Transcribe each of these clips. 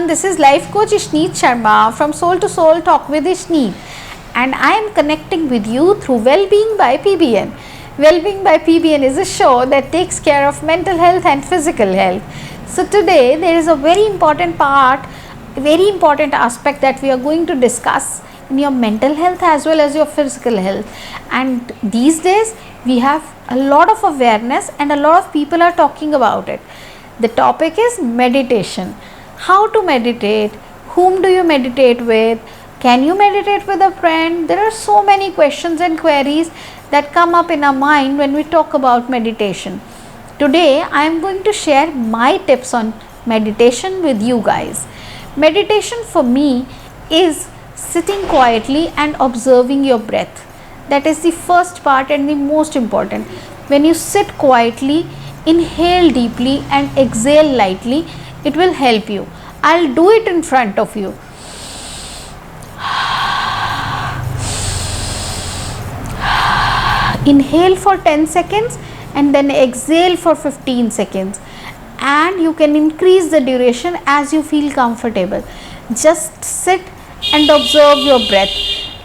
this is Life Coach Ishneet Sharma from Soul to Soul Talk with Ishneet, and I am connecting with you through Wellbeing by PBN. Wellbeing by PBN is a show that takes care of mental health and physical health. So today there is a very important aspect that we are going to discuss in your mental health as well as your physical health. And these days we have a lot of awareness and a lot of people are talking about it. The topic is meditation. How to meditate? Whom do you meditate with? Can you meditate with a friend? There are so many questions and queries that come up in our mind when we talk about meditation. Today I am going to share my tips on meditation with you guys. Meditation for me is sitting quietly and observing your breath. That is the first part and the most important. When you sit quietly, inhale deeply and exhale lightly, it will help you. I'll do it in front of you. Inhale for 10 seconds and then exhale for 15 seconds, and you can increase the duration as you feel comfortable. Just sit and observe your breath.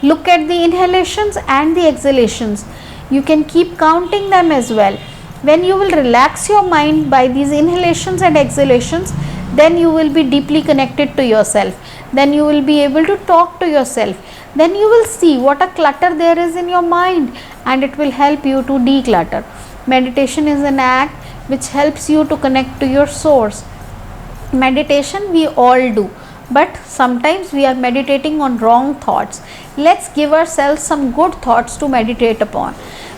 Look at the inhalations and the exhalations. You can keep counting them as well. When you will relax your mind by these inhalations and exhalations, then you will be deeply connected to yourself. Then you will be able to talk to yourself. Then you will see what a clutter there is in your mind, and it will help you to declutter. Meditation is an act which helps you to connect to your source. Meditation we all do, but sometimes we are meditating on wrong thoughts. Let's give ourselves some good thoughts to meditate upon.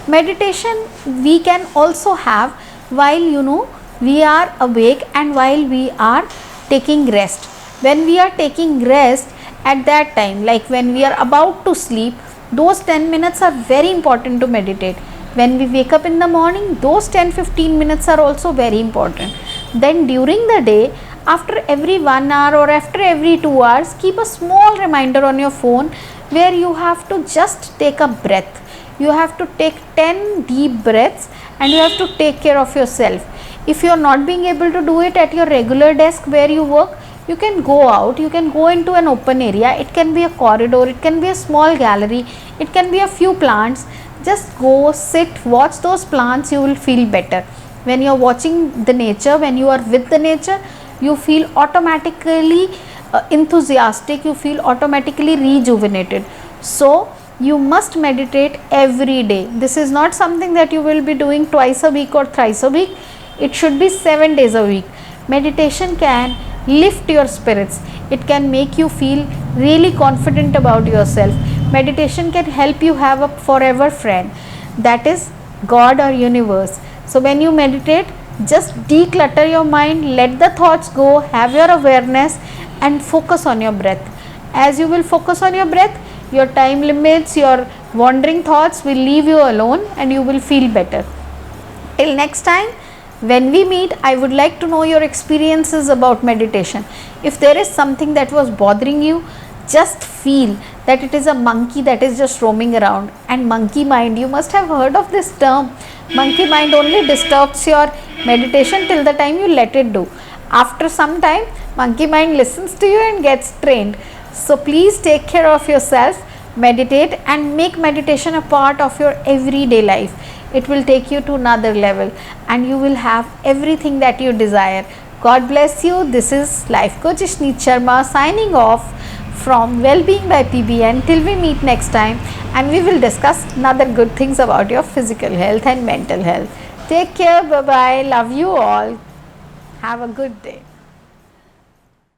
Meditation we can also have while we are awake and while we are taking rest. When we are taking rest, at that time, like when we are about to sleep, those 10 minutes are very important to meditate. When we wake up in the morning, those 10-15 minutes are also very important. Then during the day, after every 1 hour or after every 2 hours, keep a small reminder on your phone where you have to just take a breath. You have to take 10 deep breaths and you have to take care of yourself. If you are not being able to do it at your regular desk where you work, you can go out, you can go into an open area. It can be a corridor, it can be a small gallery, it can be a few plants. Just go, sit, watch those plants, you will feel better. When you are watching the nature, when you are with the nature, you feel automatically enthusiastic, you feel automatically rejuvenated. So you must meditate every day. This is not something that you will be doing twice a week or thrice a week. It should be 7 days a week. Meditation can lift your spirits. It can make you feel really confident about yourself. Meditation can help you have a forever friend, that is God or universe. So when you meditate, just declutter your mind, let the thoughts go, have your awareness and focus on your breath. As you will focus on your breath, your time limits, your wandering thoughts will leave you alone and you will feel better. Till next time, when we meet, I would like to know your experiences about meditation. If there is something that was bothering you, just feel that it is a monkey that is just roaming around. And monkey mind, you must have heard of this term. Monkey mind only disturbs your meditation till the time you let it do. After some time, monkey mind listens to you and gets trained. So please take care of yourself, meditate and make meditation a part of your everyday life. It will take you to another level and you will have everything that you desire. God bless you. This is Life Coach Ishneet Sharma signing off from Wellbeing by PBN. Till we meet next time, and we will discuss another good things about your physical health and mental health. Take care. Bye bye. Love you all. Have a good day.